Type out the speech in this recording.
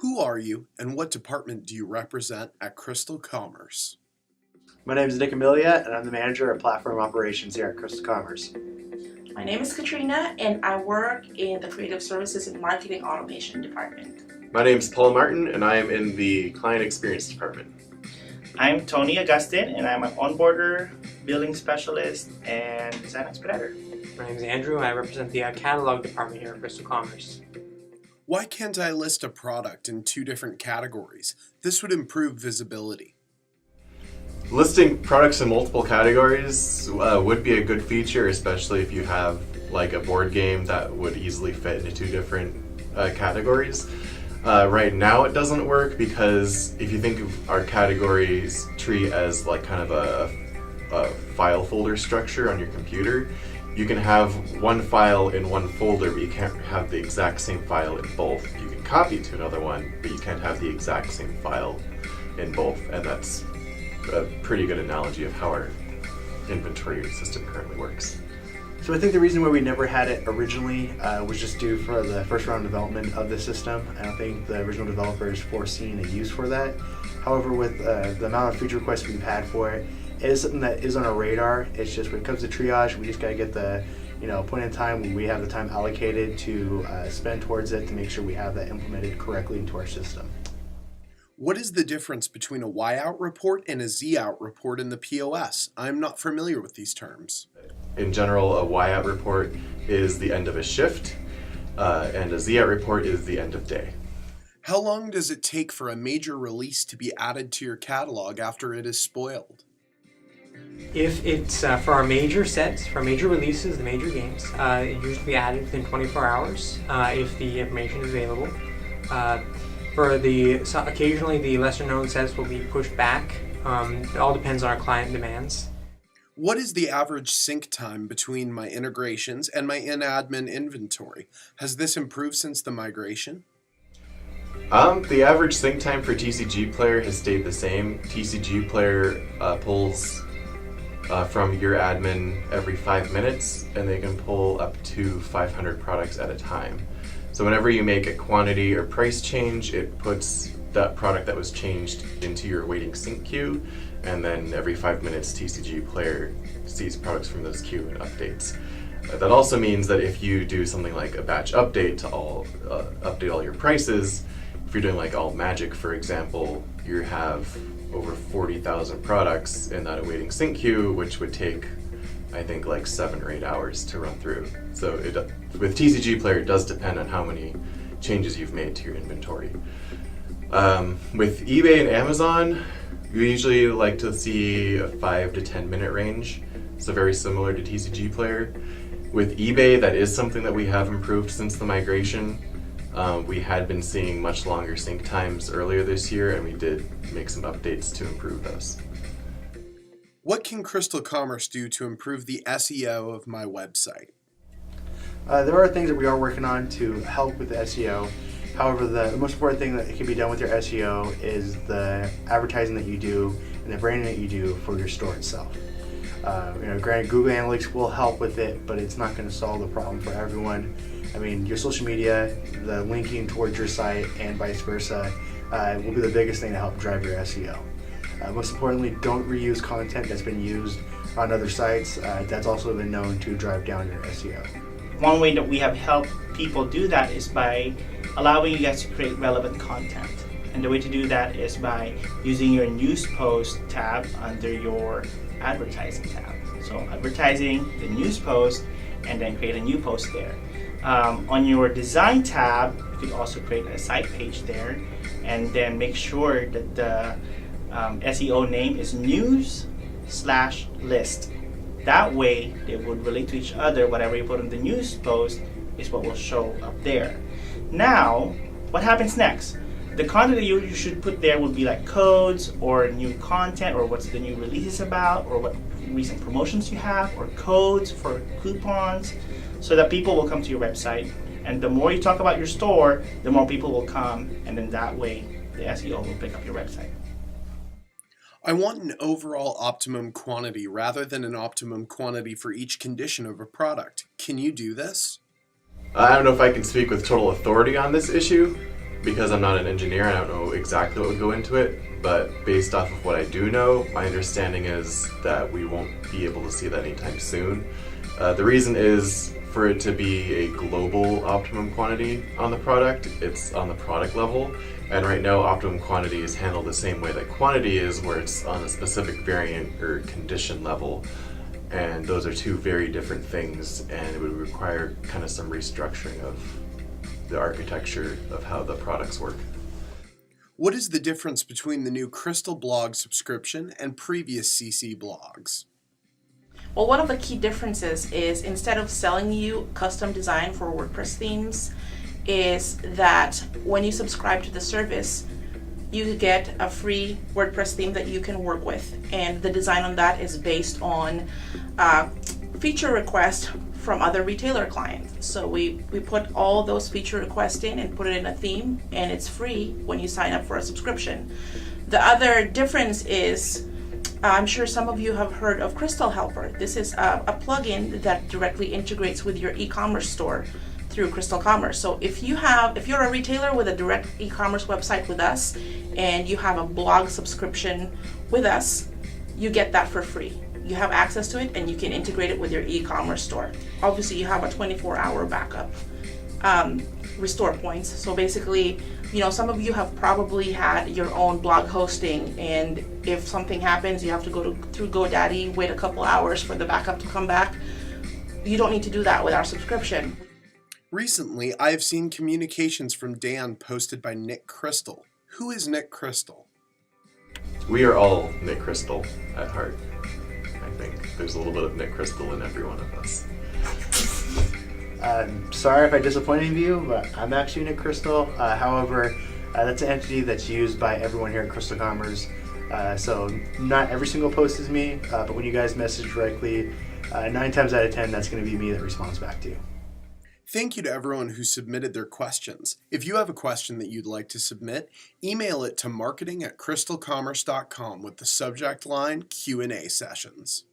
Who are you and what department do you represent at CrystalCommerce? My name is Nick Amelia, and I'm the manager of platform operations here at CrystalCommerce. My name is Katrina, and I work in the creative services and marketing automation department. My name is Paul Martin, and I am in the client experience department. I'm Tony Augustine, and I'm an onboarder, billing specialist, and design expediter. My name is Andrew, and I represent the catalog department here at CrystalCommerce. Why can't I list a product in two different categories? This would improve visibility. Listing products in multiple categories would be a good feature, especially if you have like a board game that would easily fit into two different categories. Right now it doesn't work because if you think of our categories tree as like kind of a file folder structure on your computer, you can have one file in one folder, but you can't have the exact same file in both. You can copy to another one, but you can't have the exact same file in both, and that's a pretty good analogy of how our inventory system currently works. So I think the reason why we never had it originally was just due for the first round of development of the system. I don't think the original developers foreseen a use for that. However, with the amount of feature requests we've had for it, it is something that is on our radar. It's just when it comes to triage, we just got to get the point in time when we have the time allocated to spend towards it to make sure we have that implemented correctly into our system. What is the difference between a Y-out report and a Z-out report in the POS? I'm not familiar with these terms. In general, a Y-out report is the end of a shift, and a Z-out report is the end of day. How long does it take for a major release to be added to your catalog after it is spoiled? If it's for our major sets, for our major releases, the major games, it usually be added within 24 hours if the information is available. Occasionally the lesser known sets will be pushed back. It all depends on our client demands. What is the average sync time between my integrations and my in-admin inventory? Has this improved since the migration? The average sync time for TCG Player has stayed the same. TCG Player pulls from your admin every 5 minutes, and they can pull up to 500 products at a time. So whenever you make a quantity or price change, it puts that product that was changed into your waiting sync queue, and then every 5 minutes TCG Player sees products from this queue and updates. That also means that if you do something like a batch update to update all your prices, if you're doing like all Magic, for example, you have over 40,000 products in that awaiting sync queue, which would take, I think, like 7 or 8 hours to run through. So with TCG Player, it does depend on how many changes you've made to your inventory. With eBay and Amazon, we usually like to see a 5 to 10 minute range, so very similar to TCG Player. With eBay, that is something that we have improved since the migration. We had been seeing much longer sync times earlier this year, and we did make some updates to improve those. What can CrystalCommerce do to improve the SEO of my website? There are things that we are working on to help with the SEO. However, the most important thing that can be done with your SEO is the advertising that you do and the branding that you do for your store itself. Granted, Google Analytics will help with it, but it's not going to solve the problem for everyone. I mean, your social media, the linking towards your site, and vice versa will be the biggest thing to help drive your SEO. Most importantly, don't reuse content that's been used on other sites. That's also been known to drive down your SEO. One way that we have helped people do that is by allowing you guys to create relevant content. And the way to do that is by using your news post tab under your advertising tab. So advertising, the news post, and then create a new post there. On your design tab, you could also create a site page there, and then make sure that the SEO name is news/list. That way, they would relate to each other. Whatever you put in the news post is what will show up there. Now, what happens next? The content that you should put there would be like codes or new content or what's the new releases about or what recent promotions you have or codes for coupons so that people will come to your website. And the more you talk about your store, the more people will come, and then that way the SEO will pick up your website. I want an overall optimum quantity rather than an optimum quantity for each condition of a product. Can you do this? I don't know if I can speak with total authority on this issue, because I'm not an engineer, I don't know exactly what would go into it, but based off of what I do know, my understanding is that we won't be able to see that anytime soon. The reason is for it to be a global optimum quantity on the product, it's on the product level. And right now, optimum quantity is handled the same way that quantity is, where it's on a specific variant or condition level. And those are two very different things, and it would require kind of some restructuring of the architecture of how the products work. What is the difference between the new CrystalBlog Subscription and previous CC blogs? Well, one of the key differences is instead of selling you custom design for WordPress themes, is that when you subscribe to the service, you get a free WordPress theme that you can work with. And the design on that is based on feature requests from other retailer clients. So we put all those feature requests in and put it in a theme, and it's free when you sign up for a subscription. The other difference is, I'm sure some of you have heard of Crystal Helper. This is a plugin that directly integrates with your e-commerce store through CrystalCommerce. So if you're a retailer with a direct e-commerce website with us and you have a blog subscription with us, you get that for free. You have access to it and you can integrate it with your e-commerce store. Obviously you have a 24-hour backup, restore points. So basically, some of you have probably had your own blog hosting, and if something happens, you have to go through GoDaddy, wait a couple hours for the backup to come back. You don't need to do that with our subscription. Recently, I have seen communications from Dan posted by Nick Crystal. Who is Nick Crystal? We are all Nick Crystal at heart. I think there's a little bit of Nick Crystal in every one of us. Sorry if I disappointed you, but I'm actually Nick Crystal. However, that's an entity that's used by everyone here at CrystalCommerce. So not every single post is me, but when you guys message directly, 9 times out of 10, that's going to be me that responds back to you. Thank you to everyone who submitted their questions. If you have a question that you'd like to submit, email it to marketing@crystalcommerce.com with the subject line Q&A sessions.